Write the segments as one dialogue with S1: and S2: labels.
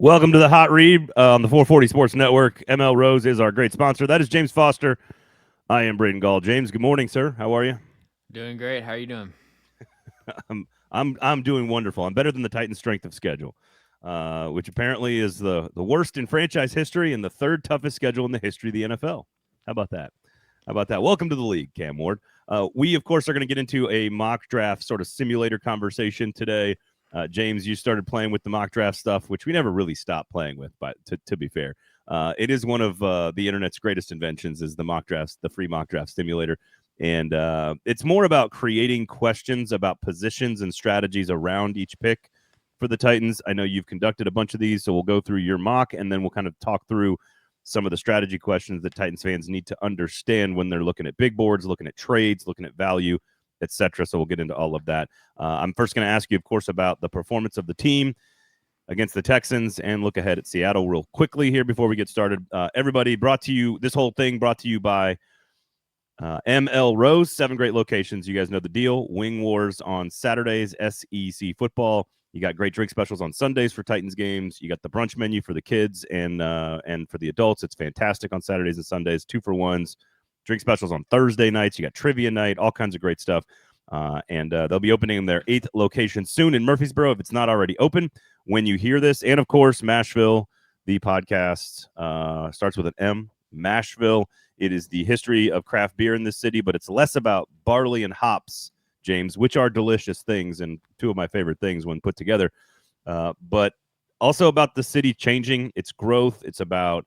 S1: Welcome to the Hot Read on the 440 Sports Network. ML Rose is our great sponsor. That is James Foster. I am Braden Gall. James, good morning, sir. How are you?
S2: Doing great. How are you doing?
S1: I'm doing wonderful. I'm better than the Titans' strength of schedule, which apparently is the worst in franchise history and the third toughest schedule in the history of the NFL. How about that? How about that? Welcome to the league, Cam Ward. We, of course, are going to get into a mock draft sort of simulator conversation today. James, you started playing with the mock draft stuff, which we never really stopped playing with, but to be fair. It is one of the internet's greatest inventions is the mock drafts, the free mock draft simulator. And it's more about creating questions about positions and strategies around each pick for the Titans. I know you've conducted a bunch of these, so we'll go through your mock, and then we'll kind of talk through some of the strategy questions that Titans fans need to understand when they're looking at big boards, looking at trades, looking at value, etc. So we'll get into all of that. I'm first going to ask you, of course, about the performance of the team against the Texans and look ahead at Seattle real quickly here before we get started. Everybody, this whole thing brought to you by ML Rose, 7 great locations. You guys know the deal. Wing Wars on Saturdays, SEC football. You got great drink specials on Sundays for Titans games. You got the brunch menu for the kids and for the adults. It's fantastic on Saturdays and Sundays. 2-for-1s. Drink specials on Thursday nights. You got trivia night, all kinds of great stuff. And they'll be opening their 8th location soon in Murfreesboro if it's not already open when you hear this. And, of course, Mashville, the podcast starts with an M, Mashville. It is the history of craft beer in this city, but it's less about barley and hops, James, which are delicious things and 2 of my favorite things when put together, but also about the city changing, its growth. It's about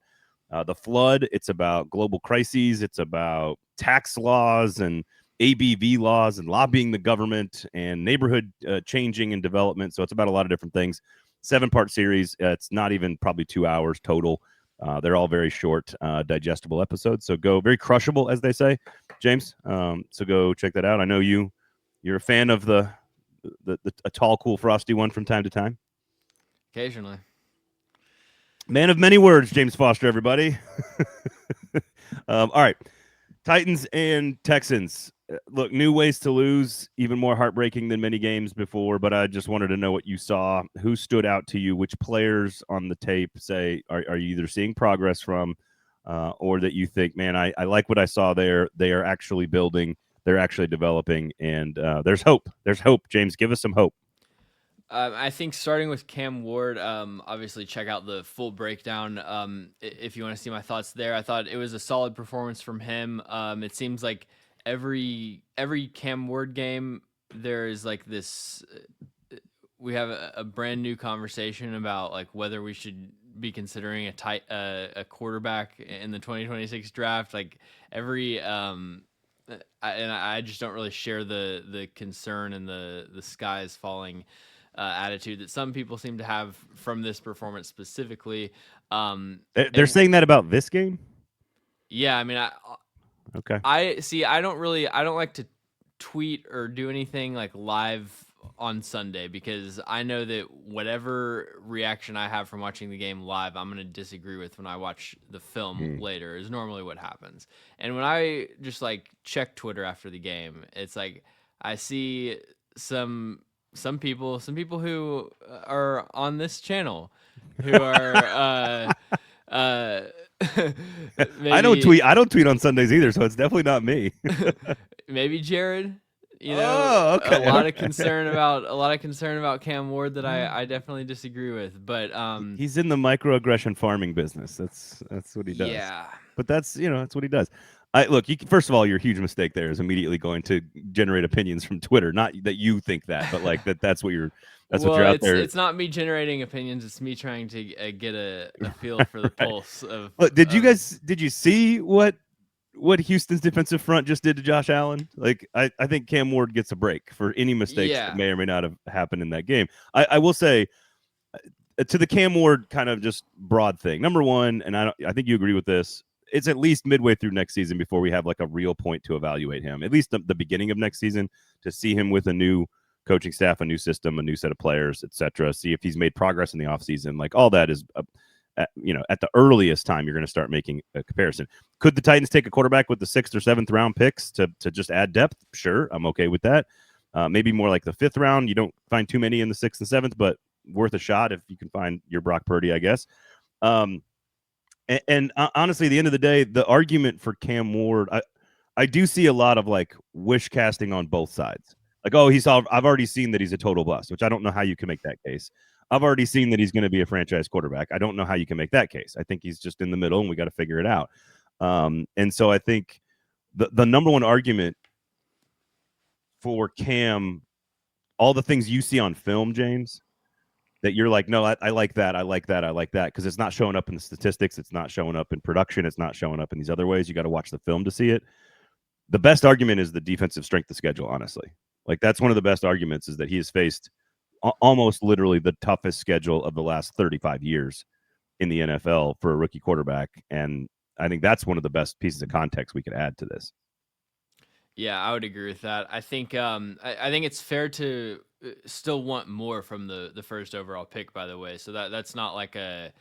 S1: the flood. It's about global crises. It's about tax laws and ABV laws and lobbying the government and neighborhood changing and development. So it's about a lot of different things. 7-part series. It's not even probably 2 hours total. They're all very short, digestible episodes. So go very crushable, as they say, James. So go check that out. I know you're a fan of the a tall, cool, frosty one from time to time.
S2: Occasionally.
S1: Man of many words, James Foster, everybody. All right. Titans and Texans. Look, new ways to lose, even more heartbreaking than many games before, but I just wanted to know what you saw. Who stood out to you? Which players on the tape are you either seeing progress from or that you think, man, I like what I saw there. They are actually building. They're actually developing, and there's hope. There's hope, James. Give us some hope.
S2: I think starting with Cam Ward, obviously check out the full breakdown if you want to see my thoughts there. I thought it was a solid performance from him. It seems like every Cam Ward game, there is like this. We have a brand new conversation about like whether we should be considering a quarterback in the 2026 draft. Like every. I just don't really share the concern and the sky is falling attitude that some people seem to have from this performance specifically.
S1: They're saying that about this game?
S2: Yeah, I mean,
S1: okay.
S2: I don't like to tweet or do anything like live on Sunday because I know that whatever reaction I have from watching the game live, I'm going to disagree with when I watch the film later is normally what happens. And when I just like check Twitter after the game, it's like I see some people who are on this channel who are maybe,
S1: I don't tweet on Sundays either, so it's definitely not me.
S2: Maybe Jared. Okay. A lot of concern about Cam Ward that I definitely disagree with. But
S1: he's in the microaggression farming business. That's what he does.
S2: Yeah.
S1: But that's what he does. First of all, your huge mistake there is immediately going to generate opinions from Twitter. Not that you think that, but like that's what you're out there.
S2: It's not me generating opinions. It's me trying to get a feel for the pulse of.
S1: Did you see what Houston's defensive front just did to Josh Allen? Like, I think Cam Ward gets a break for any mistakes that may or may not have happened in that game. I will say to the Cam Ward kind of just broad thing. Number one, and I think you agree with this, it's at least midway through next season before we have like a real point to evaluate him. At least the beginning of next season to see him with a new coaching staff, a new system, a new set of players, etc. See if he's made progress in the offseason. Like all that is at the earliest time you're going to start making a comparison. Could the Titans take a quarterback with the 6th or 7th round picks to just add depth? Sure, I'm okay with that. Maybe more like the 5th round. You don't find too many in the 6th and 7th, but worth a shot if you can find your Brock Purdy, I guess. Um, and honestly, at the end of the day, the argument for Cam Ward, I do see a lot of like wish casting on both sides. Like, oh, I've already seen that he's a total bust, which I don't know how you can make that case. I've already seen that he's going to be a franchise quarterback. I don't know how you can make that case. I think he's just in the middle, and we got to figure it out. And so I think the number one argument for Cam, all the things you see on film, James, that you're like, no, I like that, I like that, I like that, because it's not showing up in the statistics, it's not showing up in production, it's not showing up in these other ways. You got to watch the film to see it. The best argument is the defensive strength of schedule, honestly. Like, that's one of the best arguments, is that he has faced almost literally the toughest schedule of the last 35 years in the NFL for a rookie quarterback. And I think that's one of the best pieces of context we could add to this.
S2: Yeah, I would agree with that. I think I think it's fair to still want more from the first overall pick, by the way. So that's not like a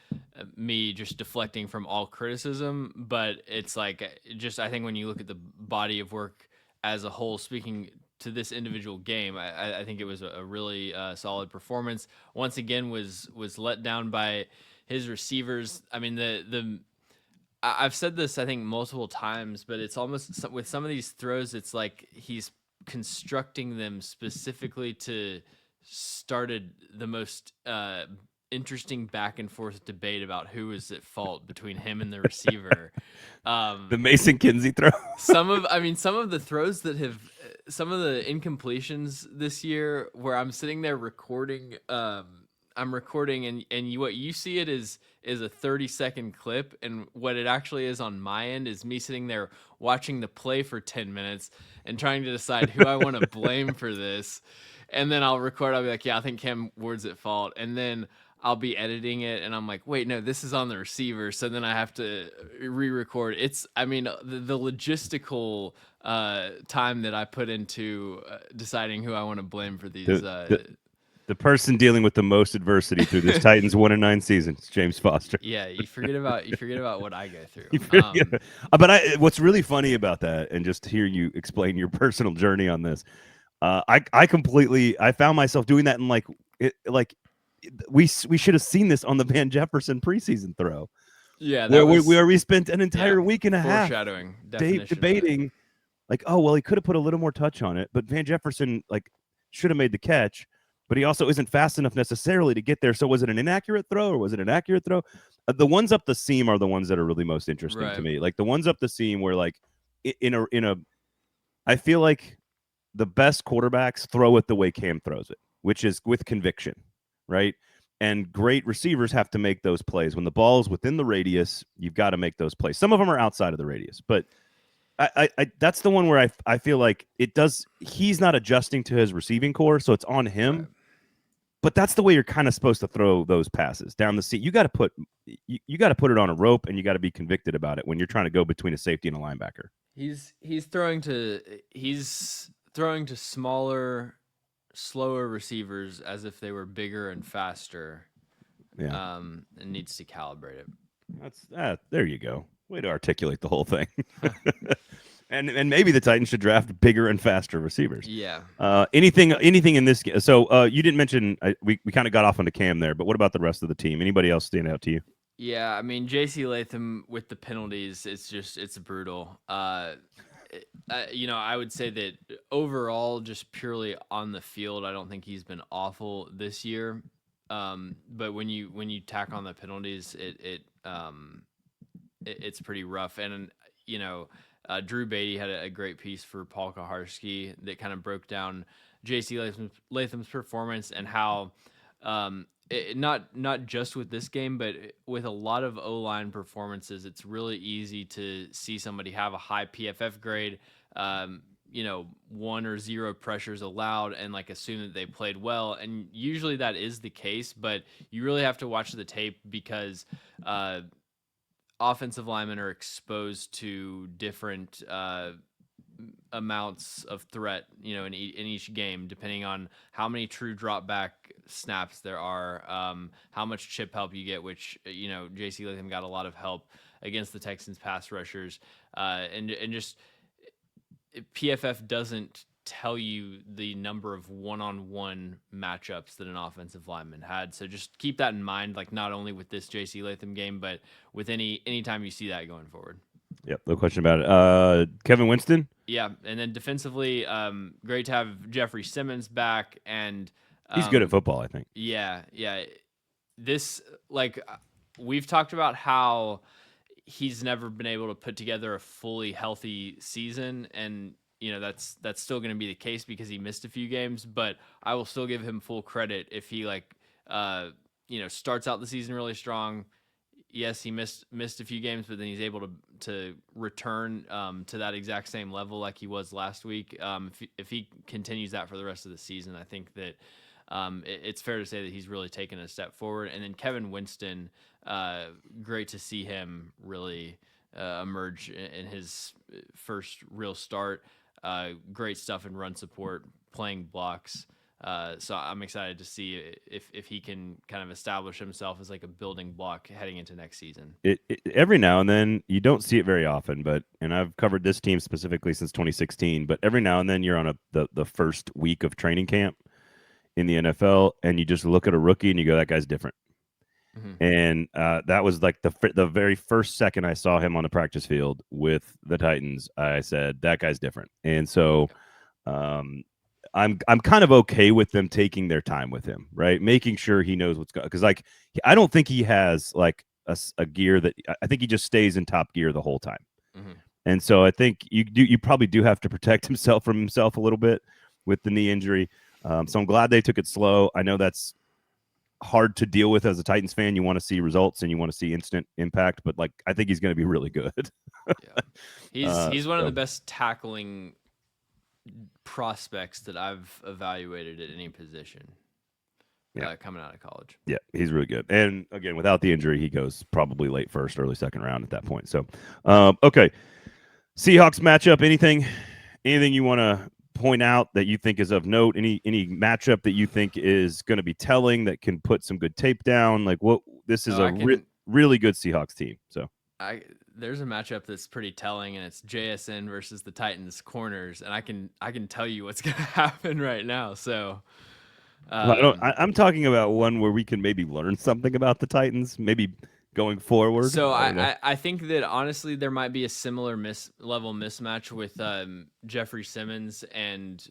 S2: me just deflecting from all criticism, but it's like just I think when you look at the body of work as a whole, speaking to this individual game, I think it was a really solid performance. Once again, was let down by his receivers. I mean I've said this, I think, multiple times, but it's almost with some of these throws, it's like he's constructing them specifically to started the most interesting back and forth debate about who is at fault between him and the receiver.
S1: The Mason Kinsey throw.
S2: some of the throws that have some of the incompletions this year where I'm sitting there recording. I'm recording and what you see it is a 30-second clip, and what it actually is on my end is me sitting there watching the play for 10 minutes and trying to decide who I want to blame for this. And then I'll record, I'll be like, yeah, I think Cam Ward's at fault. And then I'll be editing it and I'm like, wait, no, this is on the receiver. So then I have to re-record. It's, I mean, the logistical time that I put into deciding who I want to blame for these.
S1: The person dealing with the most adversity through this Titans 1-9 season is James Foster.
S2: Yeah, you forget about what I go through.
S1: But what's really funny about that, and just to hear you explain your personal journey on this, I found myself doing that in we should have seen this on the Van Jefferson preseason throw.
S2: Yeah,
S1: where we spent an entire week and a half
S2: foreshadowing,
S1: debating, like, oh well, he could have put a little more touch on it, but Van Jefferson should have made the catch. But he also isn't fast enough necessarily to get there. So was it an inaccurate throw or was it an accurate throw? The ones up the seam are the ones that are really most interesting to me. Like the ones up the seam where I feel like the best quarterbacks throw it the way Cam throws it, which is with conviction, right? And great receivers have to make those plays. When the ball is within the radius, you've got to make those plays. Some of them are outside of the radius, but I that's the one where I feel like he's not adjusting to his receiving core, so it's on him. Right. But that's the way you're kind of supposed to throw those passes down the seam. You got to put it on a rope, and you got to be convicted about it when you're trying to go between a safety and a linebacker.
S2: He's throwing to smaller, slower receivers as if they were bigger and faster.
S1: Yeah.
S2: And needs to calibrate
S1: it. There you go. Way to articulate the whole thing. And maybe the Titans should draft bigger and faster receivers.
S2: Yeah.
S1: Anything in this? So you didn't mention we kind of got off on the Cam there, but what about the rest of the team? Anybody else stand out to you?
S2: Yeah, I mean J.C. Latham with the penalties, it's brutal. I would say that overall, just purely on the field, I don't think he's been awful this year. But when you tack on the penalties, it's pretty rough. And Drew Beatty had a great piece for Paul Kaharski that kind of broke down J.C. Latham's performance and how not just with this game, but with a lot of O-line performances, it's really easy to see somebody have a high PFF grade, 1 or 0 pressures allowed, and assume that they played well. And usually that is the case, but you really have to watch the tape because offensive linemen are exposed to different amounts of threat, in each game, depending on how many true drop back snaps there are, how much chip help you get, which, J.C. Latham got a lot of help against the Texans pass rushers. And just PFF doesn't tell you the number of one-on-one matchups that an offensive lineman had. So just keep that in mind, like not only with this JC Latham game, but with anytime you see that going forward.
S1: Yep, no question about it. Kevin Winston.
S2: Yeah, and then defensively, great to have Jeffrey Simmons back, and
S1: He's good at football, I think.
S2: yeah. This we've talked about how he's never been able to put together a fully healthy season, and that's still going to be the case because he missed a few games. But I will still give him full credit if he starts out the season really strong. Yes, he missed a few games, but then he's able to return to that exact same level like he was last week. If he continues that for the rest of the season, I think that it's fair to say that he's really taken a step forward. And then Kevin Winston, great to see him really emerge in his first real start. Great stuff in run support, playing blocks. So I'm excited to see if he can kind of establish himself as like a building block heading into next season.
S1: Every now and then, you don't see it very often, and I've covered this team specifically since 2016, but every now and then you're on the first week of training camp in the NFL, and you just look at a rookie and you go, that guy's different.
S2: Mm-hmm.
S1: And that was like the very first second I saw him on the practice field with the Titans, I said, that guy's different. And so I'm kind of okay with them taking their time with him, right? Making sure he knows what's going, because like I don't think he has like a gear that I think he just stays in top gear the whole time.
S2: Mm-hmm.
S1: And so I think you probably do have to protect himself from himself a little bit with the knee injury. So I'm glad they took it slow. I know that's hard to deal with as a Titans fan. You want to see results and you want to see instant impact, but like I think he's going to be really good.
S2: Yeah. He's one of the best tackling prospects that I've evaluated at any position. Coming out of college.
S1: Yeah, he's really good. And again, without the injury, he goes probably late first, early second round at that point. So, okay. Seahawks matchup. Anything you want to point out that you think is of note? Any matchup that you think is going to be telling that can put some good tape down? Like this is really good Seahawks team. So
S2: there's a matchup that's pretty telling, and it's JSN versus the Titans corners, and I can tell you what's going to happen right now. So.
S1: I'm talking about one where we can maybe learn something about the Titans, maybe going forward.
S2: So I think that honestly there might be a similar level mismatch with Jeffrey Simmons and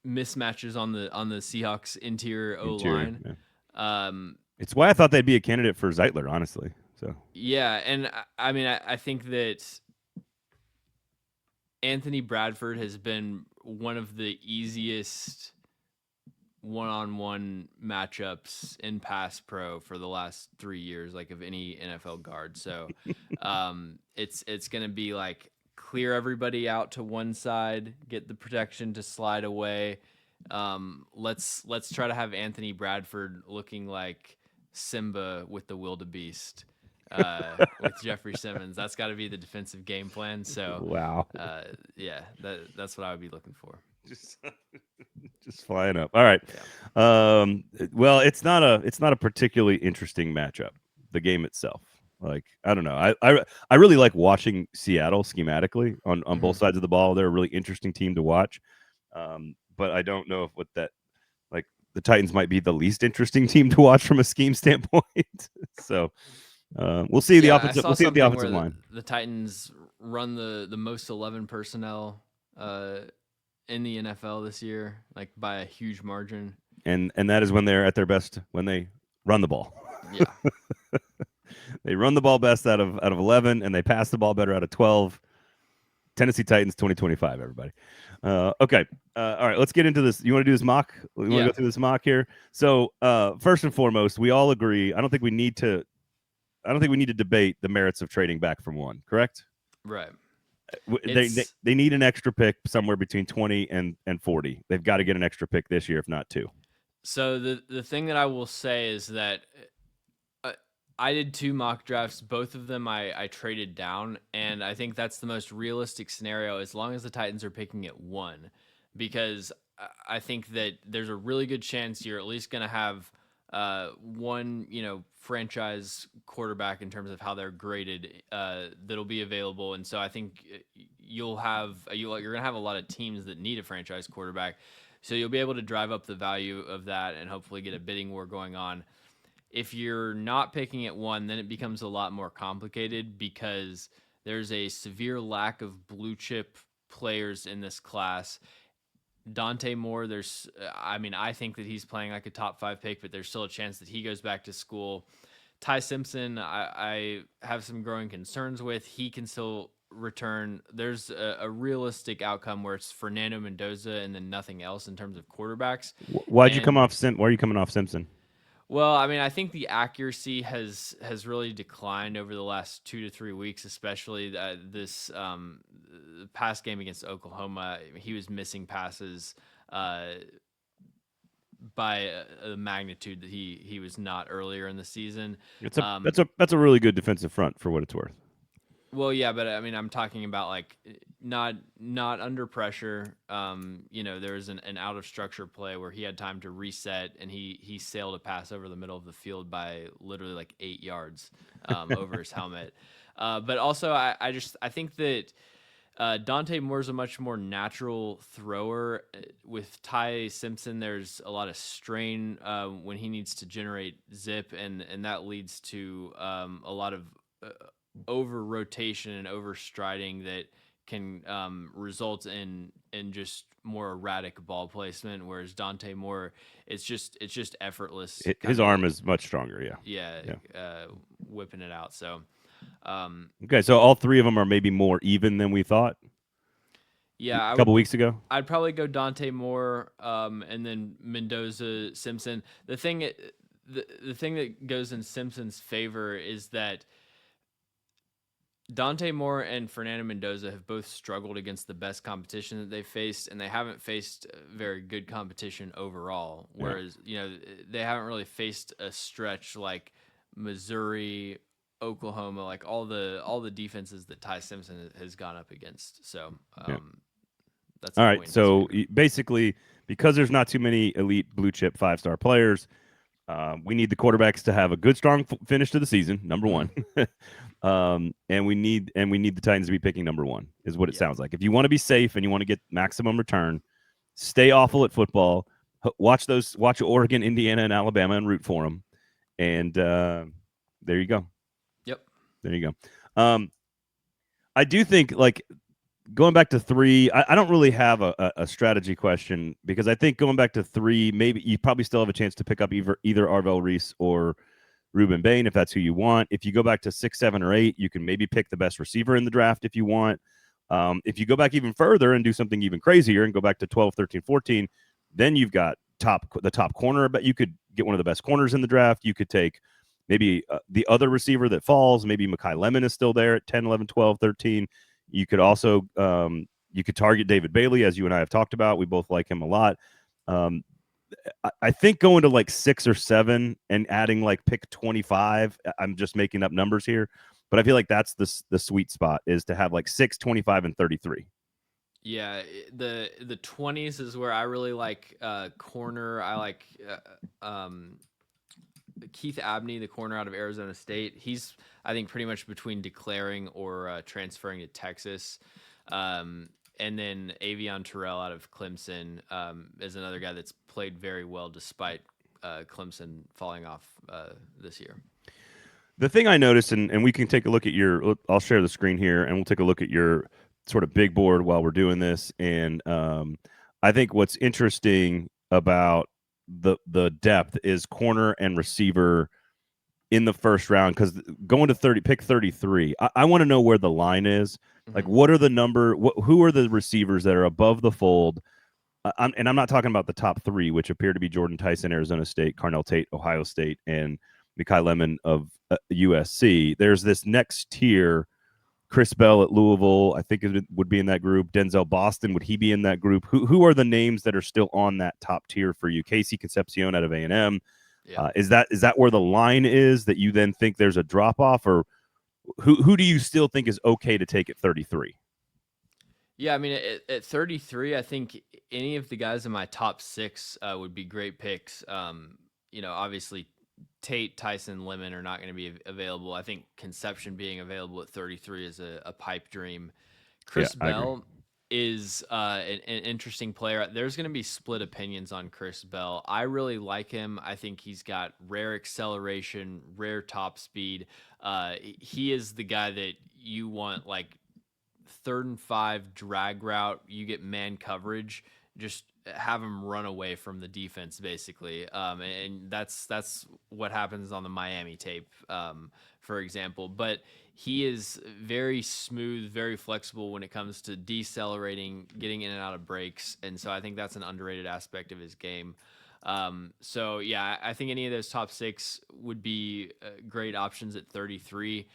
S2: mismatches on the Seahawks interior O-line.
S1: Yeah. It's why I thought they'd be a candidate for Zeitler, honestly. So
S2: yeah, and I mean I think that Anthony Bradford has been one of the easiest one-on-one matchups in pass pro for the last 3 years, like of any NFL guard. So it's going to be like clear everybody out to one side, get the protection to slide away. Let's try to have Anthony Bradford looking like Simba with the wildebeest. With Jeffrey Simmons, that's got to be the defensive game plan. So
S1: wow,
S2: yeah, that's what I would be looking for.
S1: Just flying up. All right. Yeah. Well, it's not a particularly interesting matchup. The game itself, like I don't know. I really like watching Seattle schematically on both sides of the ball. They're a really interesting team to watch. But I don't know if the Titans might be the least interesting team to watch from a scheme standpoint. So. We'll see the offensive. We'll see the offensive line.
S2: The Titans run the most 11 personnel in the NFL this year, like by a huge margin.
S1: And that is when they're at their best, when they run the ball.
S2: Yeah,
S1: they run the ball best out of 11, and they pass the ball better out of 12. Tennessee Titans 2025. Everybody. Okay. All right. Let's get into this. You want to do this mock? We want to go through this mock here. So first and foremost, we all agree. I don't think we need to debate the merits of trading back from one, correct?
S2: Right.
S1: They need an extra pick somewhere between 20 and 40. They've got to get an extra pick this year, if not two.
S2: So the thing that I will say is that I did 2 mock drafts. Both of them I traded down, and I think that's the most realistic scenario as long as the Titans are picking at 1, because I think that there's a really good chance you're at least going to have one, franchise quarterback in terms of how they're graded that'll be available. And so I think you're gonna have a lot of teams that need a franchise quarterback, so you'll be able to drive up the value of that and hopefully get a bidding war going on. If you're not picking at one, then it becomes a lot more complicated because there's a severe lack of blue chip players in this class. Dante Moore, I think that he's playing like a top 5 pick, but there's still a chance that he goes back to school. Ty Simpson, I have some growing concerns with. He can still return. There's a realistic outcome where it's Fernando Mendoza and then nothing else in terms of quarterbacks.
S1: Why'd you come
S2: And
S1: off Why are you coming off Simpson?
S2: well, I think the accuracy has really declined over the last 2 to 3 weeks, especially this past game against Oklahoma. He was missing passes by a magnitude that he was not earlier in the season.
S1: That's a really good defensive front for what it's worth.
S2: Well, yeah, but I'm talking about like not under pressure. There was an out of structure play where he had time to reset and he sailed a pass over the middle of the field by literally like 8 yards over his helmet. But also, I think that Dante Moore's a much more natural thrower. With Ty Simpson, there's a lot of strain when he needs to generate zip, and that leads to a lot of over rotation and over striding that can result in just more erratic ball placement. Whereas Dante Moore, it's just effortless.
S1: His arm is much stronger.
S2: Yeah. Whipping it out. So.
S1: Okay, so all three of them are maybe more even than we thought.
S2: Yeah,
S1: a couple weeks ago.
S2: I'd probably go Dante Moore, and then Mendoza, Simpson. The thing that goes in Simpson's favor is that Dante Moore and Fernando Mendoza have both struggled against the best competition that they've faced, and they haven't faced very good competition overall. Whereas, they haven't really faced a stretch like Missouri, Oklahoma, like all the defenses that Ty Simpson has gone up against. So, that's
S1: all right. So basically, because there's not too many elite blue chip 5-star players, we need the quarterbacks to have a good, strong finish to the season. Number one. And we need the Titans to be picking number one, is what it sounds like. If you want to be safe and you want to get maximum return, stay awful at football. Watch Oregon, Indiana, and Alabama and root for them. And there you go.
S2: Yep.
S1: There you go. I do think, like, going back to 3, I don't really have a strategy question, because I think going back to 3, maybe you probably still have a chance to pick up either Arvell Reese or Ruben Bain, if that's who you want. If you go back to 6, 7, or 8, you can maybe pick the best receiver in the draft if you want. If you go back even further and do something even crazier and go back to 12, 13, 14, then you've got the top corner. But you could get one of the best corners in the draft. You could take maybe the other receiver that falls. Maybe Mekhi Lemon is still there at 10, 11, 12, 13. You could also you could target David Bailey, as you and I have talked about. We both like him a lot. I think going to like 6 or 7 and adding like pick 25, I'm just making up numbers here, but I feel like that's the sweet spot, is to have like 6, 25, and 33.
S2: Yeah, the 20s is where I really like corner. I like Keith Abney, the corner out of Arizona State. He's, I think, pretty much between declaring or transferring to Texas. And then Avion Terrell out of Clemson is another guy that's played very well despite Clemson falling off this year.
S1: The thing I noticed, and we can take a look at I'll share the screen here, and we'll take a look at your sort of big board while we're doing this. And I think what's interesting about the depth is corner and receiver in the first round, because going to pick 33, I want to know where the line is. Like, what are the who are the receivers that are above the fold? I'm not talking about the top 3, which appear to be Jordan Tyson, Arizona State, Carnell Tate, Ohio State, and Mekhi Lemon of USC. There's this next tier. Chris Bell at Louisville, I think it would be in that group. Denzel Boston, would he be in that group? Who are the names that are still on that top tier for you? Casey Concepcion out of A&M. Yeah. Is that where the line is, that you then think there's a drop off, or who do you still think is okay to take at 33?
S2: Yeah, I mean, at 33, I think any of the guys in my top 6 would be great picks. Obviously Tate, Tyson, Lemon are not going to be available. I think Conception being available at 33 is a pipe dream. Chris
S1: I agree.
S2: Bell is an interesting player. There's going to be split opinions on Chris Bell. I really like him. I think he's got rare acceleration, rare top speed. He is the guy that you want, like, 3rd and 5 drag route. You get man coverage, just have him run away from the defense, basically. And that's what happens on the Miami tape, for example. But he is very smooth, very flexible when it comes to decelerating, getting in and out of breaks, and so I think that's an underrated aspect of his game. So yeah, I think any of those top 6 would be great options at 33.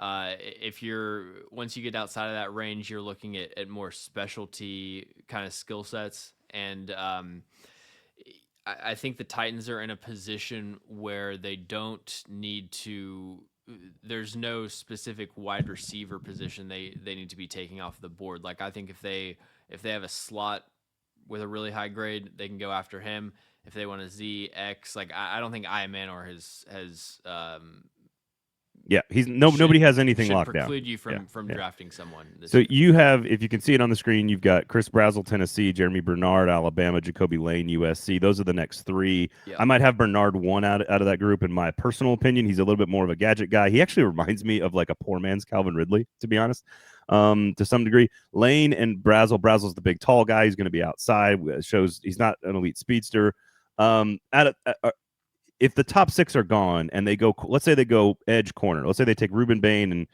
S2: If you're once you get outside of that range, you're looking at more specialty kind of skill sets, and I think the Titans are in a position where they don't need to. There's no specific wide receiver position they need to be taking off the board. Like, I think if they have a slot with a really high grade, they can go after him. If they want a ZX, like, I don't think Manor has
S1: Yeah, nobody has anything
S2: should
S1: locked down.
S2: preclude you from
S1: Yeah.
S2: drafting someone this
S1: So
S2: year.
S1: you have, if you can see it on the screen, you've got Chris Brazzell, Tennessee, Jeremy Bernard, Alabama, Jacoby Lane, USC. Those are the next 3.
S2: Yeah.
S1: I might have Bernard one out of that group. In my personal opinion, he's a little bit more of a gadget guy. He actually reminds me of like a poor man's Calvin Ridley, to be honest, to some degree. Lane and Brazzell's the big tall guy. He's going to be outside. Shows he's not an elite speedster. If the top 6 are gone and they go, let's say they go edge corner. Let's say they take Reuben Bain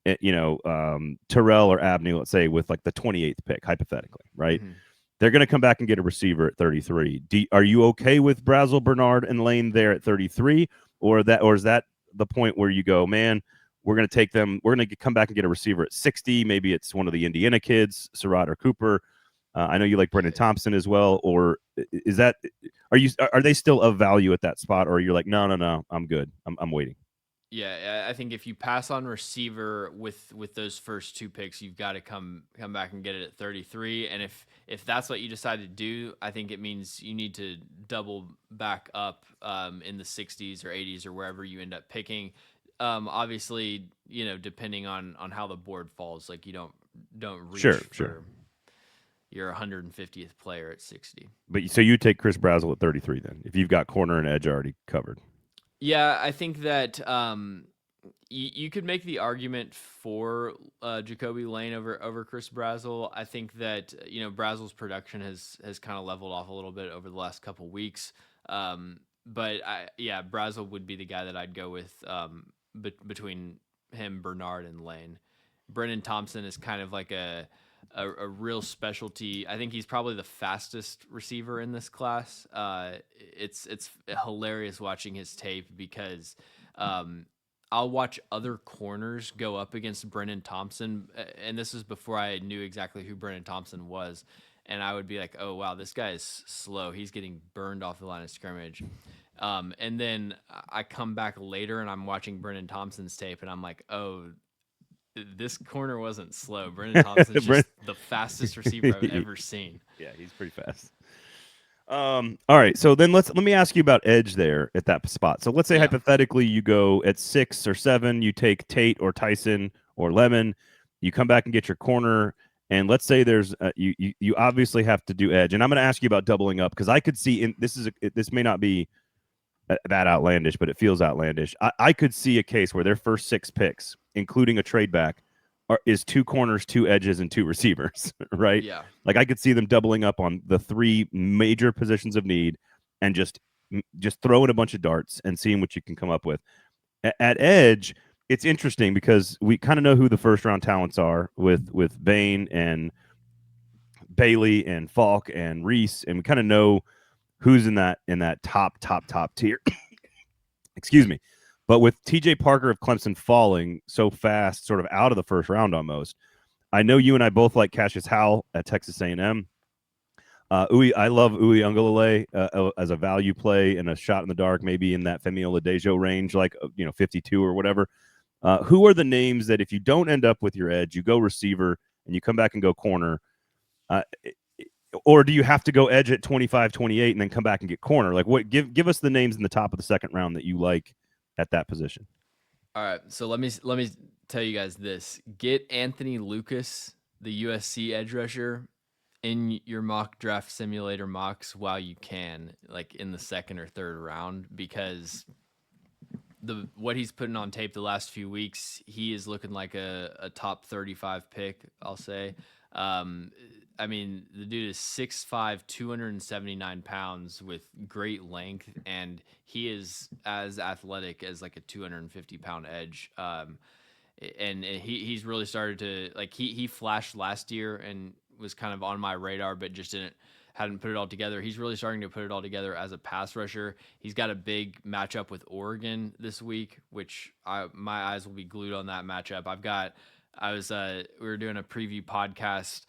S1: and Terrell or Abney, let's say, with like the 28th pick, hypothetically, right? Mm-hmm. They're going to come back and get a receiver at 33. Are you okay with Brazzell, Bernard, and Lane there at 33, or is that the point where you go, man, we're going to take them, we're going to come back and get a receiver at 60? Maybe it's one of the Indiana kids, Surratt or Cooper. I know you like Brendan Thompson as well, or are they still of value at that spot, or you're like, no, I'm good, I'm waiting?
S2: Yeah, I think if you pass on receiver with those first 2 picks, you've got to come back and get it at 33. And if that's what you decide to do, I think it means you need to double back up in the 60s or 80s or wherever you end up picking. Obviously, depending on how the board falls, like, you don't reach for your 150th player at 60.
S1: But so you take Chris Brazzell at 33 then, if you've got corner and edge already covered.
S2: Yeah, I think that you could make the argument for Jacoby Lane over Chris Brazzell. I think that Brazzell's production has kind of leveled off a little bit over the last couple weeks. But Brazzell would be the guy that I'd go with between him, Bernard, and Lane. Brendan Thompson is kind of like a real specialty. I think he's probably the fastest receiver in this class. It's hilarious watching his tape because I'll watch other corners go up against Brendan Thompson, and this is before I knew exactly who Brendan Thompson was, and I would be like, oh wow, this guy is slow. He's getting burned off the line of scrimmage. And then I come back later and I'm watching Brendan Thompson's tape, and I'm like, oh, this corner wasn't slow. Brendan Thompson's just the fastest receiver I've ever seen.
S1: Yeah, he's pretty fast. All right, so then let me ask you about edge there at that spot. So let's say hypothetically you go at 6 or 7, you take Tate or Tyson or Lemon, you come back and get your corner, and let's say there's you obviously have to do edge. And I'm going to ask you about doubling up because I could see this may not be that outlandish, but it feels outlandish. I could see a case where their first 6 picks, including a trade back, is 2 corners, 2 edges, and 2 receivers, right?
S2: Yeah.
S1: Like I could see them doubling up on the 3 major positions of need and just throwing a bunch of darts and seeing what you can come up with. At edge, it's interesting because we kind of know who the first round talents are with Bain and Bailey and Falk and Reese, and we kind of know who's in that top tier. Excuse me. But with TJ Parker of Clemson falling so fast, sort of out of the first round almost, I know you and I both like Cassius Howell at Texas A&M. I love Uwe Ungalale as a value play and a shot in the dark, maybe in that Femi Oladejo range, like 52 or whatever. Who are the names that if you don't end up with your edge, you go receiver and you come back and go corner? Or do you have to go edge at 25, 28 and then come back and get corner? Like, what? Give us the names in the top of the second round that you like at that position.
S2: All right, so let me tell you guys this: get Anthony Lucas the USC edge rusher in your mock draft simulator mocks while you can, like in the second or third round, because the what he's putting on tape the last few weeks, he is looking like a top 35 pick, I'll say. Um, I mean, the dude is 6'5", 279 pounds with great length, and he is as athletic as like a 250-pound edge. And he's really started to like he flashed last year and was kind of on my radar, but just hadn't put it all together. He's really starting to put it all together as a pass rusher. He's got a big matchup with Oregon this week, which my eyes will be glued on that matchup. We were doing a preview podcast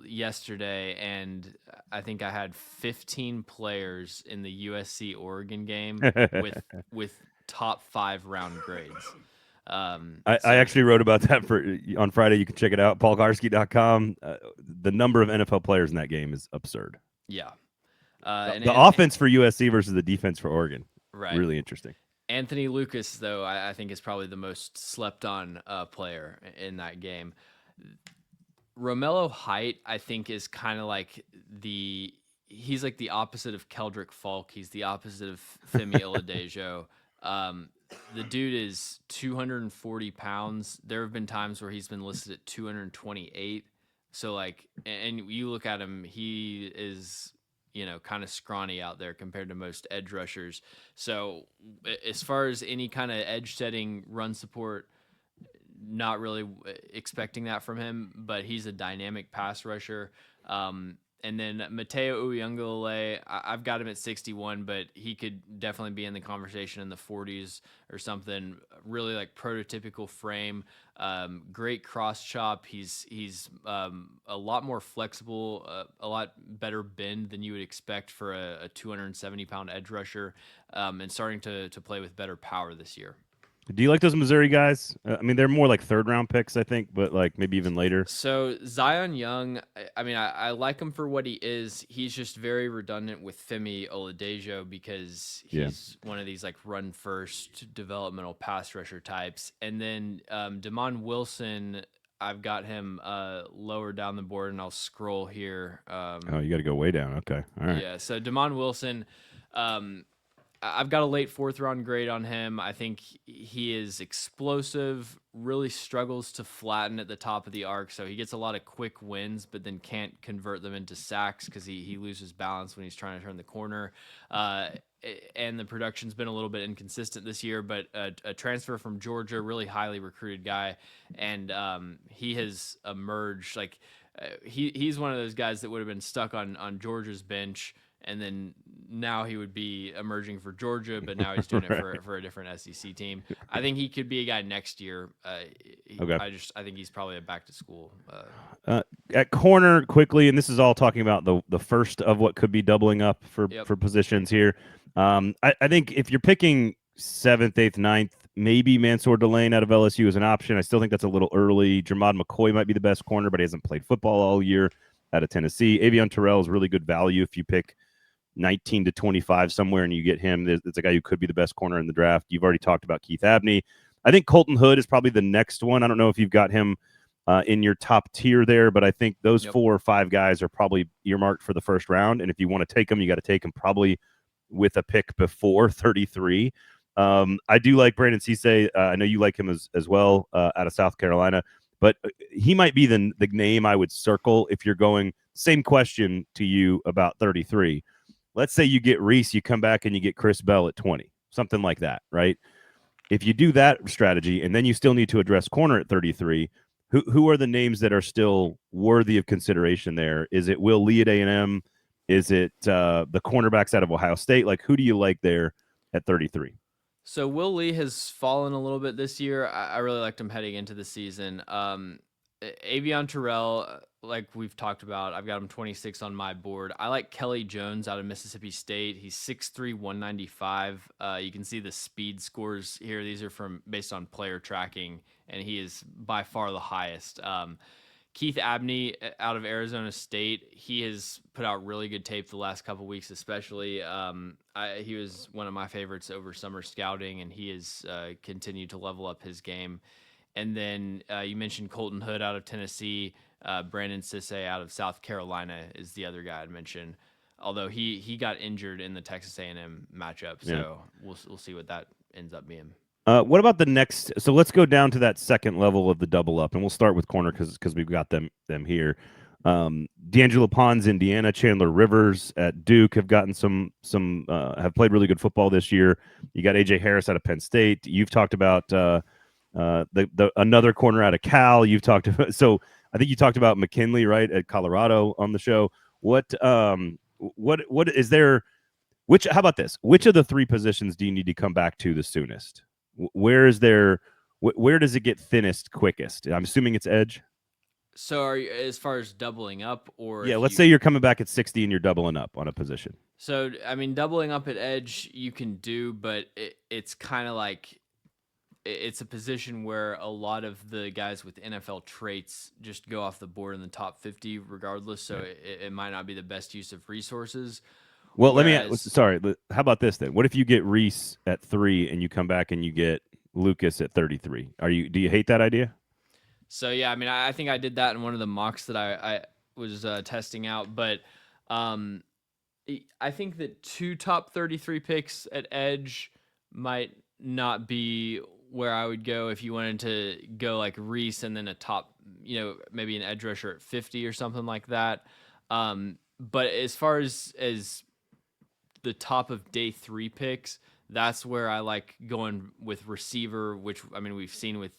S2: yesterday, and I think I had 15 players in the USC Oregon game with top 5 round grades.
S1: I actually wrote about that on Friday. You can check it out, paulkarski.com. The number of NFL players in that game is absurd.
S2: Yeah.
S1: The offense for USC versus the defense for Oregon.
S2: Right.
S1: Really interesting.
S2: Anthony Lucas, though, I think is probably the most slept on player in that game. Romello Height, I think, is kind of like he's like the opposite of Keldrick Falk. He's the opposite of Femi Oladejo. The dude is 240 pounds. There have been times where he's been listed at 228. So like, and you look at him, he is, kind of scrawny out there compared to most edge rushers. So as far as any kind of edge setting run support, not really expecting that from him, but he's a dynamic pass rusher. And then Mateo Uyunglele, I've got him at 61, but he could definitely be in the conversation in the 40s or something. Really like prototypical frame, great cross chop. He's a lot more flexible, a lot better bend than you would expect for a 270-pound edge rusher, and starting to play with better power this year.
S1: Do you like those Missouri guys? I mean, they're more like third-round picks, I think, but like maybe even later.
S2: So Zion Young, I mean, I like him for what he is. He's just very redundant with Femi Oladejo because he's one of these like run-first developmental pass rusher types. And then Damon Wilson, I've got him lower down the board, and I'll scroll here.
S1: You got to go way down. Okay, all right.
S2: Yeah, so Damon Wilson, I've got a late 4th round grade on him. I think he is explosive, really struggles to flatten at the top of the arc. So he gets a lot of quick wins, but then can't convert them into sacks because he loses balance when he's trying to turn the corner. And the production's been a little bit inconsistent this year, but a transfer from Georgia, really highly recruited guy. And he has emerged like he's one of those guys that would have been stuck on Georgia's bench. And then now he would be emerging for Georgia, but now he's doing it for a different SEC team. I think he could be a guy next year.
S1: Okay.
S2: I think he's probably a back to school.
S1: At corner quickly, and this is all talking about the first of what could be doubling up for positions here. I think if you're picking 7th, 8th, 9th, maybe Mansour Delane out of LSU is an option. I still think that's a little early. Jermod McCoy might be the best corner, but he hasn't played football all year out of Tennessee. Avion Terrell is really good value if you pick 19 to 25 somewhere and you get him. It's a guy who could be the best corner in the draft. You've already talked about Keith Abney. I think Colton Hood is probably the next one. I don't know if you've got him in your top tier there, but I think those 4 or 5 guys are probably earmarked for the first round. And if you want to take them, you got to take them probably with a pick before 33. I do like Brandon Cisse. I know you like him as well out of South Carolina, but he might be the name I would circle if you're going. Same question to you about 33. Let's say you get Reese, you come back and you get Chris Bell at 20, something like that, right? If you do that strategy and then you still need to address corner at 33, who are the names that are still worthy of consideration there? Is it Will Lee at A&M? Is it the cornerbacks out of Ohio State? Like, who do you like there at 33?
S2: So Will Lee has fallen a little bit this year. I really liked him heading into the season. Avion Terrell, like we've talked about, I've got him 26 on my board. I like Kelly Jones out of Mississippi State. He's 6'3", 195. You can see the speed scores here. These are based on player tracking, and he is by far the highest. Keith Abney out of Arizona State, he has put out really good tape the last couple weeks, especially. He was one of my favorites over summer scouting, and he has continued to level up his game. And then you mentioned Colton Hood out of Tennessee. Brandon Sisse out of South Carolina is the other guy I'd mention. Although he got injured in the Texas A&M matchup,
S1: Yeah.
S2: so we'll see what that ends up being.
S1: What about the next? So let's go down to that second level of the double up, and we'll start with corner because we've got them here. D'Angelo Pons, Indiana, Chandler Rivers at Duke have gotten some have played really good football this year. You got AJ Harris out of Penn State. You've talked about the another corner out of Cal. You've talked about so I think you talked about McKinley right at Colorado on the show. What is there? Which how about this? Which of the three positions do you need to come back to the soonest? Where is there? Where does it get thinnest quickest? I'm assuming it's edge.
S2: So are you, as far as doubling up, or
S1: Yeah,
S2: if
S1: let's
S2: you
S1: say you're coming back at 60 and you're doubling up on a position.
S2: so I mean doubling up at edge you can do, but it's kind of like it's a position where a lot of the guys with NFL traits just go off the board in the top 50 regardless. So it might not be the best use of resources.
S1: Well, let me.
S2: Whereas,
S1: Sorry. How about this then? What if you get Reese at 3 and you come back and you get Lucas at 33? Do you hate that idea?
S2: so yeah, I mean, I think I did that in one of the mocks that I was testing out, but um, I think that two top 33 picks at edge might not be where I would go if you wanted to go like Reese and then a top, maybe an edge rusher at 50 or something like that. But as far as the top of day 3 picks, that's where I like going with receiver, which I mean we've seen with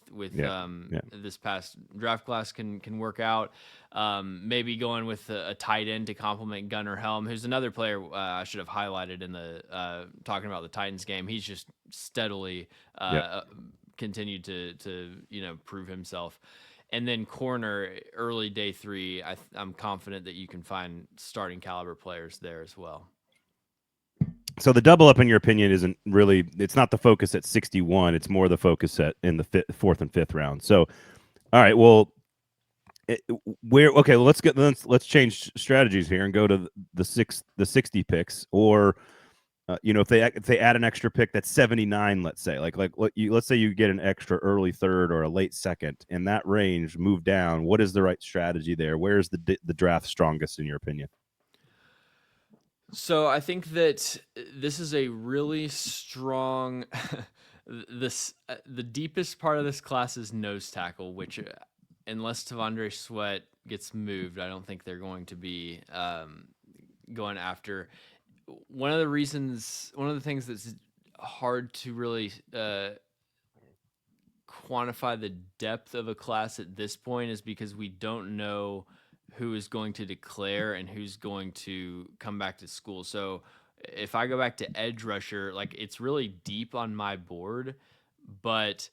S2: this past draft class can work out. Maybe going with a tight end to complement Gunnar Helm, who's another player I should have highlighted in the talking about the Titans game. He's just steadily continued to prove himself. And then corner early day 3, I'm confident that you can find starting caliber players there as well.
S1: So the double up, in your opinion, isn't really. It's not the focus at 61. It's more the focus in the fourth and fifth round. So, all right. Well, okay. Well, let's change strategies here and go to the 60 picks, or if they add an extra pick that's 79, let's say, let's say you get an extra early third or a late second in that range, move down. What is the right strategy there? Where is the draft strongest in your opinion?
S2: So I think that this is a really strong. The deepest part of this class is nose tackle, which unless Tavondre Sweat gets moved, I don't think they're going to be going after. One of the things that's hard to really quantify the depth of a class at this point is because we don't know who is going to declare and who's going to come back to school. So if I go back to edge rusher, like it's really deep on my board, but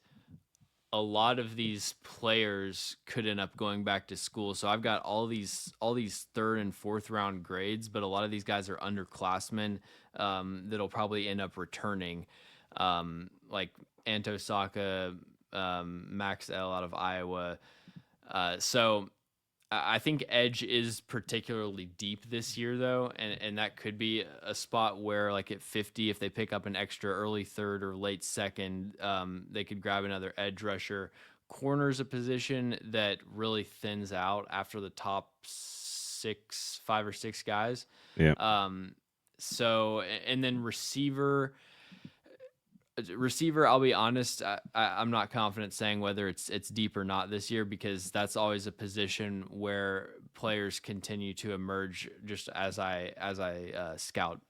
S2: a lot of these players could end up going back to school. So I've got all these third and fourth round grades, but a lot of these guys are underclassmen that'll probably end up returning, like Anto Saka, Max L out of Iowa. So I think edge is particularly deep this year, though, and that could be a spot where, like at 50, if they pick up an extra early third or late second, they could grab another edge rusher. Corner's a position that really thins out after the top 5 or 6 guys.
S1: Yeah.
S2: So, and then receiver, I'll be honest, I'm not confident saying whether it's deep or not this year, because that's always a position where players continue to emerge just as I scout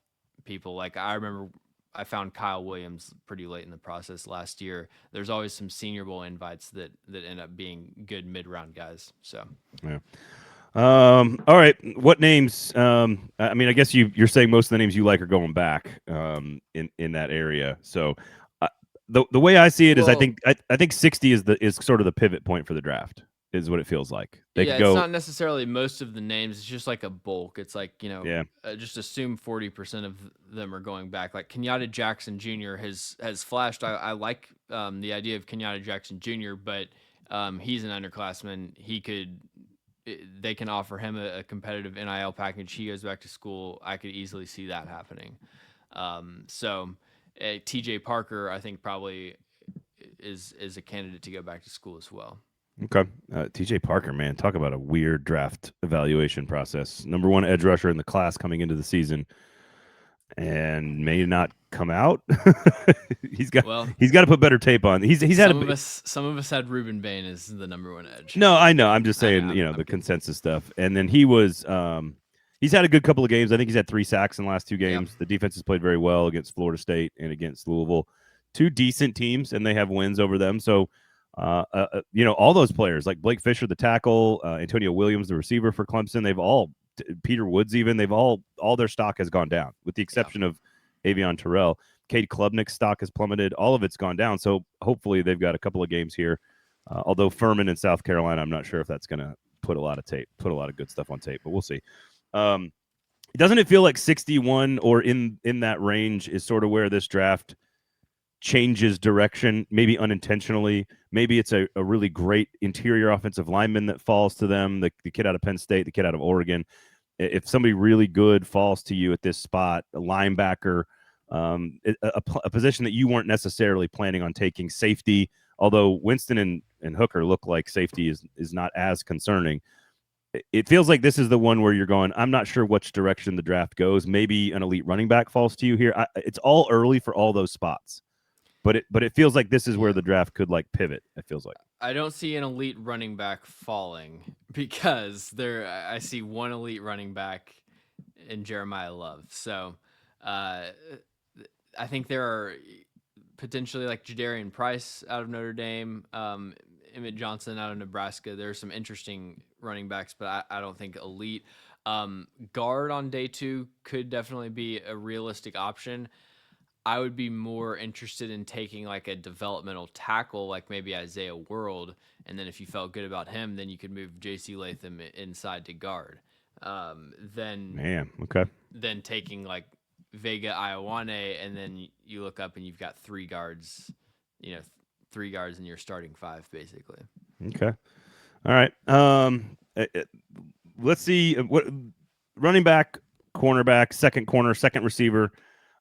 S2: people. Like I remember I found Kyle Williams pretty late in the process last year. There's always some Senior Bowl invites that end up being good mid-round guys. So
S1: yeah. All right. What names? I mean, I guess you're saying most of the names you like are going back in that area. So the way I see it is, I think 60 is sort of the pivot point for the draft. Is what it feels like. They could go.
S2: It's not necessarily most of the names. It's just like a bulk. It's like just assume 40% of them are going back. Like Kenyatta Jackson Jr. has flashed. I like the idea of Kenyatta Jackson Jr., but he's an underclassman. They can offer him a competitive NIL package. He goes back to school. I could easily see that happening. So TJ Parker, I think, probably is a candidate to go back to school as well.
S1: Okay. TJ Parker, man, talk about a weird draft evaluation process. Number one edge rusher in the class coming into the season, and may not come out. he's got
S2: Well,
S1: he's got to put better tape on. He's had a
S2: some of us had Ruben Bain as the number one edge.
S1: no, I know. I'm just
S2: I know.
S1: saying,
S2: I'm
S1: the
S2: kidding.
S1: consensus stuff. And then he was he's had a good couple of games. I think he's had 3 sacks in the last 2
S2: Yeah.
S1: games. The defense has played very well against Florida State and against Louisville. 2 decent teams, and they have wins over them. So all those players like Blake Fisher, the tackle, Antonio Williams, the receiver for Clemson, they've all Peter Woods, even they've all their stock has gone down, with the
S2: Yeah.
S1: exception of Avion Terrell. Cade Klubnik's stock has plummeted. All of it's gone down. So hopefully they've got a couple of games here. Although Furman in South Carolina, I'm not sure if that's going to put a lot of good stuff on tape, but we'll see. Doesn't it feel like 61 or in that range is sort of where this draft changes direction, maybe unintentionally? Maybe it's a really great interior offensive lineman that falls to them, the kid out of Penn State, the kid out of Oregon. If somebody really good falls to you at this spot, a linebacker, a position that you weren't necessarily planning on taking, safety, although Winston and Hooker look like safety is not as concerning. It feels like this is the one where you're going, I'm not sure which direction the draft goes. Maybe an elite running back falls to you here. It's all early for all those spots. But it feels like this is where the draft could like pivot. It feels like.
S2: I don't see an elite running back falling because I see one elite running back in Jeremiah Love. So I think there are potentially like Jadarian Price out of Notre Dame, Emmett Johnson out of Nebraska. There are some interesting running backs, but I don't think elite. Guard on day 2 could definitely be a realistic option. I would be more interested in taking like a developmental tackle, like maybe Isaiah World, and then if you felt good about him, then you could move J.C. Latham inside to guard. Then taking like Vega Iowane, and then you look up and you've got 3 guards, 3 guards in your starting 5 basically.
S1: Okay. All right. Let's see what running back, cornerback, second corner, second receiver,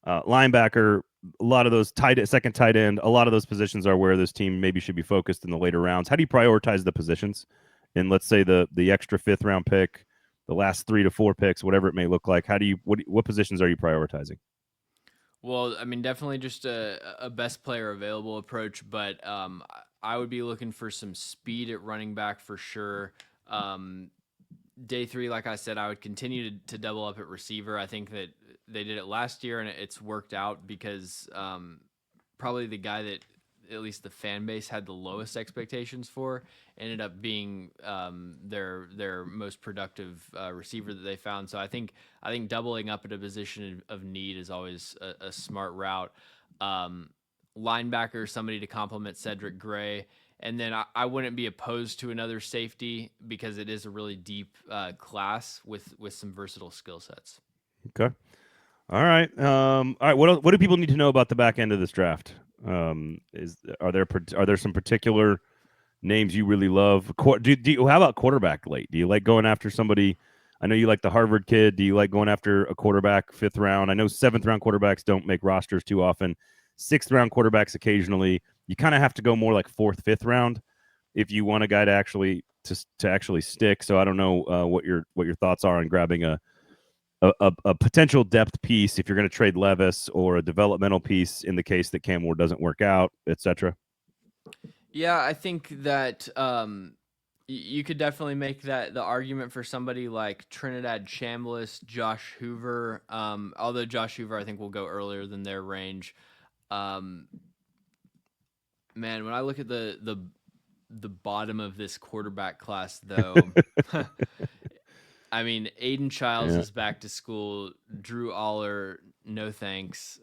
S1: linebacker. A lot of those second tight end. A lot of those positions are where this team maybe should be focused in the later rounds. How do you prioritize the positions? And let's say the extra 5th round pick, the last 3 to 4 picks, whatever it may look like. What positions are you prioritizing?
S2: Well, I mean, definitely just a best player available approach, but I would be looking for some speed at running back for sure. Day 3, like I said, I would continue to double up at receiver. I think that they did it last year and it's worked out because probably the guy that at least the fan base had the lowest expectations for ended up being their most productive receiver that they found. So I think doubling up at a position of need is always a smart route. Linebacker, somebody to complement Cedric Gray. And then I wouldn't be opposed to another safety because it is a really deep class with some versatile skill sets.
S1: Okay. All right. All right. What do people need to know about the back end of this draft? Are there some particular names you really love? How about quarterback late? Do you like going after somebody? I know you like the Harvard kid. Do you like going after a quarterback 5th round? I know 7th round quarterbacks don't make rosters too often. 6th round quarterbacks occasionally. You kind of have to go more like 4th, 5th round if you want a guy to actually stick. So I don't know what your thoughts are on grabbing a potential depth piece if you're going to trade Levis, or a developmental piece in the case that Cam Ward doesn't work out, etc.
S2: Yeah, I think that you could definitely make the argument for somebody like Trinidad Chambliss, Josh Hoover. Although Josh Hoover, I think, will go earlier than their range. Man, when I look at the bottom of this quarterback class, though, I mean, Aiden Childs is back to school. Drew Aller, no thanks.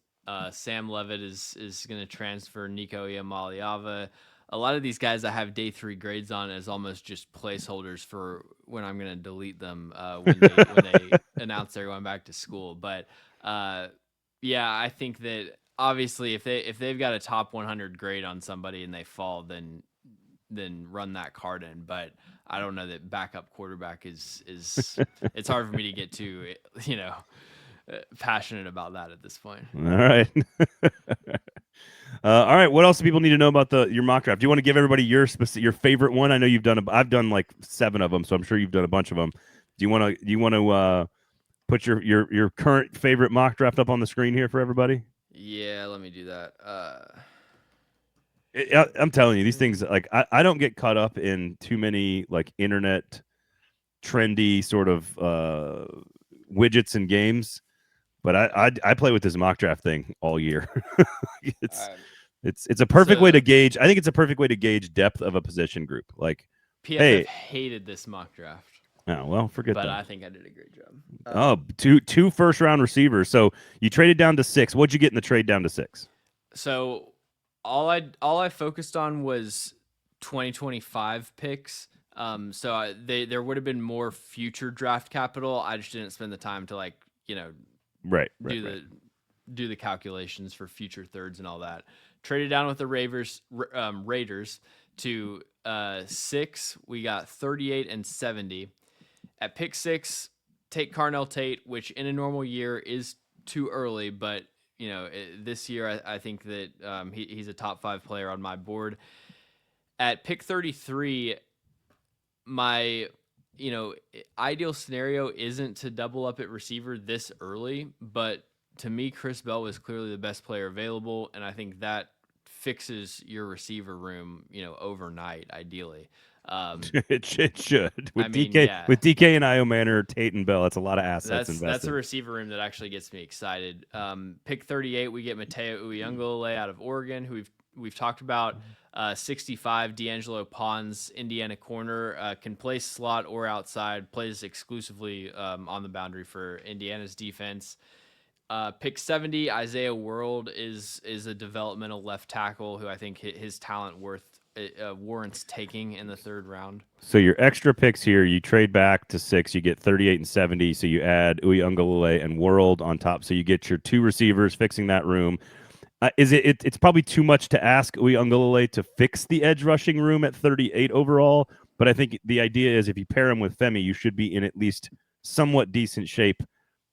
S2: Sam Levitt is going to transfer. Nico Iamaliava. A lot of these guys I have day 3 grades on as almost just placeholders for when I'm going to delete them when they announce they're going back to school. But yeah, I think that obviously if they've got a top 100 grade on somebody and they fall, then run that card in. But I don't know that backup quarterback is it's hard for me to get too passionate about that at this point.
S1: All right. All right. What else do people need to know about your mock draft? Do you want to give everybody your favorite one? I know you've done. I've done like 7 of them, so I'm sure you've done a bunch of them. Do you want to put your current favorite mock draft up on the screen here for everybody?
S2: Yeah, let me do that.
S1: I'm telling you, these things like I don't get caught up in too many like internet trendy sort of widgets and games, but I play with this mock draft thing all year. it's
S2: All right.
S1: it's a perfect way
S2: So
S1: to gauge. I think it's a perfect way to gauge depth of a position group. Like,
S2: PFF
S1: hey,
S2: hated this mock draft,
S1: oh well, forget
S2: but
S1: that.
S2: I think I did a great job.
S1: Oh, two first round receivers. So you traded down to 6. What'd you get in the trade down to 6?
S2: So all I focused on was 2025 picks. So there would have been more future draft capital. I just didn't spend the time to like
S1: Right.
S2: do the calculations for future thirds and all that. Traded down with the Raiders to 6. We got 38 and 70. At pick 6, take Carnell Tate, which in a normal year is too early, but this year I think that he's a top 5 player on my board. At pick 33, my ideal scenario isn't to double up at receiver this early, but to me, Chris Bell was clearly the best player available, and I think that fixes your receiver room, overnight, ideally.
S1: it should with
S2: I mean,
S1: DK
S2: yeah,
S1: with DK and Io Manor, Tate and Bell. That's a lot of assets
S2: that's
S1: invested.
S2: a receiver room that actually gets me excited. Pick 38, we get Mateo Uyunglele out of Oregon, who we've talked about. 65, D'Angelo Pons, Indiana corner, can play slot or outside, plays exclusively on the boundary for Indiana's defense. Pick 70, Isaiah World is a developmental left tackle who I think his talent warrants taking in the 3rd round.
S1: So your extra picks here, you trade back to 6, you get 38 and 70. So you add Uyunglele and World on top. So you get your 2 receivers fixing that room. It's probably too much to ask Uyunglele to fix the edge rushing room at 38 overall. But I think the idea is if you pair him with Femi, you should be in at least somewhat decent shape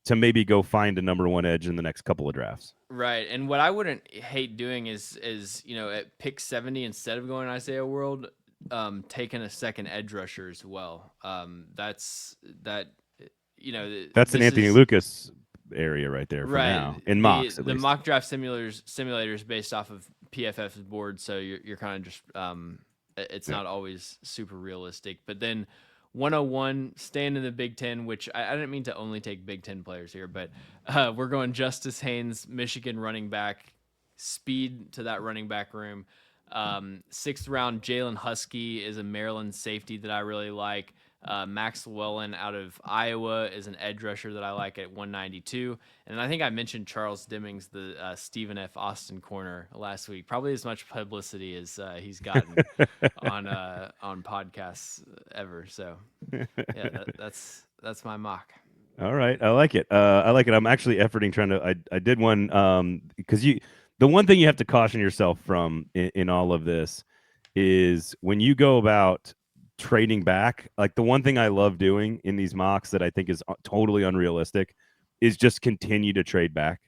S1: to maybe go find a number 1 edge in the next couple of drafts.
S2: Right. And what I wouldn't hate doing is at pick 70, instead of going Isaiah World, taking a second edge rusher as well. That's an
S1: Anthony Lucas area right there for
S2: right
S1: now in mocks.
S2: The mock draft simulators based off of PFF's board, so you're kind of just it's not always super realistic. But then 101, staying in the Big Ten, which I didn't mean to only take Big Ten players here, but we're going Justice Haynes, Michigan running back, speed to that running back room. 6th round, Jalen Husky is a Maryland safety that I really like. Max Llewellyn out of Iowa is an edge rusher that I like at 192. And I think I mentioned Charles Dimmings, the Stephen F. Austin corner last week. Probably as much publicity as he's gotten on podcasts ever. So yeah, that's my mock.
S1: All right, I like it. I'm actually efforting trying to. I did one because the one thing you have to caution yourself from in all of this is when you go about trading back. Like the one thing I love doing in these mocks that I think is totally unrealistic is just continue to trade back.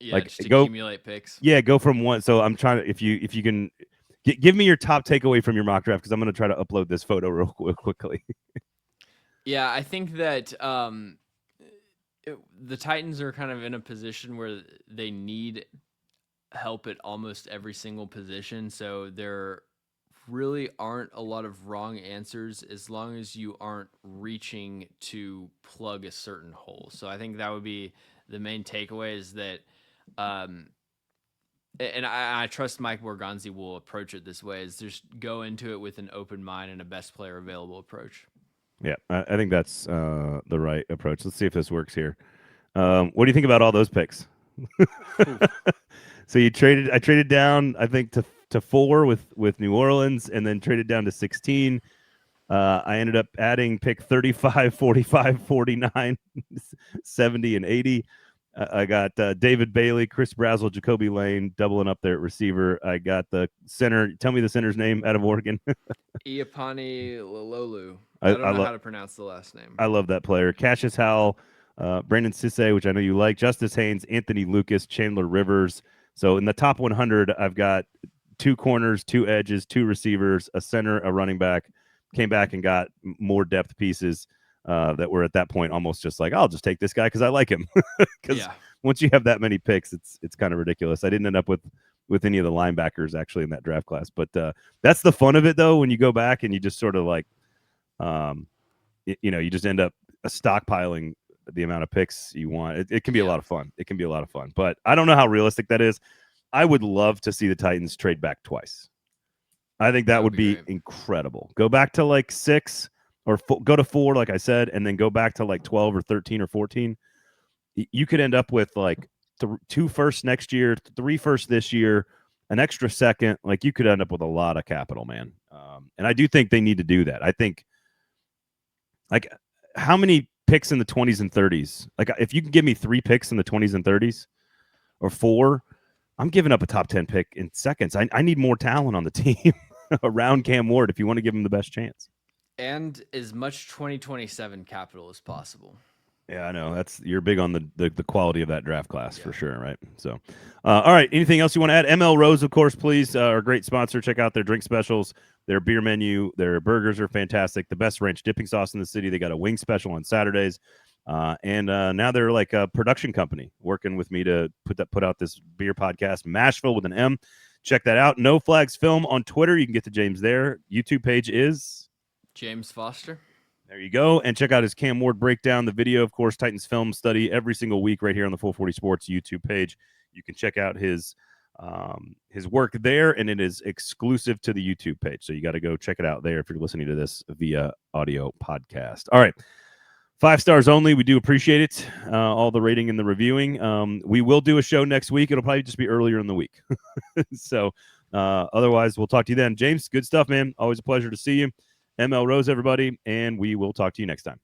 S2: Yeah,
S1: like
S2: just
S1: go
S2: accumulate picks.
S1: Yeah, go from one. So I'm trying to if you can give me your top takeaway from your mock draft because I'm going to try to upload this photo real quickly.
S2: Yeah, I think that the Titans are kind of in a position where they need help at almost every single position. So there really aren't a lot of wrong answers as long as you aren't reaching to plug a certain hole. So I think that would be the main takeaway is that, and I trust Mike Morganzi will approach it this way, is just go into it with an open mind and a best player available approach.
S1: Yeah, I think that's the right approach. Let's see if this works here. What do you think about all those picks? So I traded down, I think, to 4 with New Orleans, and then traded down to 16. I ended up adding pick 35, 45, 49, 70, and 80. I got David Bailey, Chris Brazzell, Jacoby Lane doubling up there at receiver. I got the center. Tell me the center's name out of Oregon.
S2: Iapani Lololu. I don't know how to pronounce the last name.
S1: I love that player. Cassius Howell, Brandon Sisse, which I know you like, Justice Haynes, Anthony Lucas, Chandler Rivers, So in the top 100, I've got 2 corners, 2 edges, 2 receivers, a center, a running back. Came back and got more depth pieces that were at that point almost just like, I'll just take this guy because I like him. Because once you have that many picks, it's kind of ridiculous. I didn't end up with any of the linebackers actually in that draft class, but that's the fun of it though. When you go back and you just sort of like, you just end up stockpiling the amount of picks you want. It can be a lot of fun. It can be a lot of fun, but I don't know how realistic that is. I would love to see the Titans trade back twice. I think that would be incredible. Go back to like 6 or go to 4, like I said, and then go back to like 12 or 13 or 14. You could end up with like 2 firsts next year, 3 firsts this year, an extra second. Like you could end up with a lot of capital, man. And I do think they need to do that. I think, like, how many picks in the 20s and 30s? Like, if you can give me 3 picks in the 20s and 30s or 4, I'm giving up a top 10 pick in seconds. I need more talent on the team around Cam Ward if you want to give him the best chance.
S2: And as much 2027 capital as possible.
S1: Yeah, I know. You're big on the quality of that draft class for sure, right? So, all right. Anything else you want to add? ML Rose, of course, please. Our great sponsor. Check out their drink specials, their beer menu. Their burgers are fantastic. The best ranch dipping sauce in the city. They got a wing special on Saturdays. And now they're like a production company working with me to put out this beer podcast, Mashville with an M. Check that out. No Flags Film on Twitter. You can get to James there. YouTube page is
S2: James Foster.
S1: There you go. And check out his Cam Ward breakdown, the video, of course, Titans film study every single week right here on the 440 Sports YouTube page. You can check out his work there, and it is exclusive to the YouTube page. So you got to go check it out there if you're listening to this via audio podcast. All right. 5 stars only. We do appreciate it. All the rating and the reviewing. We will do a show next week. It'll probably just be earlier in the week. So otherwise, we'll talk to you then. James, good stuff, man. Always a pleasure to see you. ML Rose, everybody, and we will talk to you next time.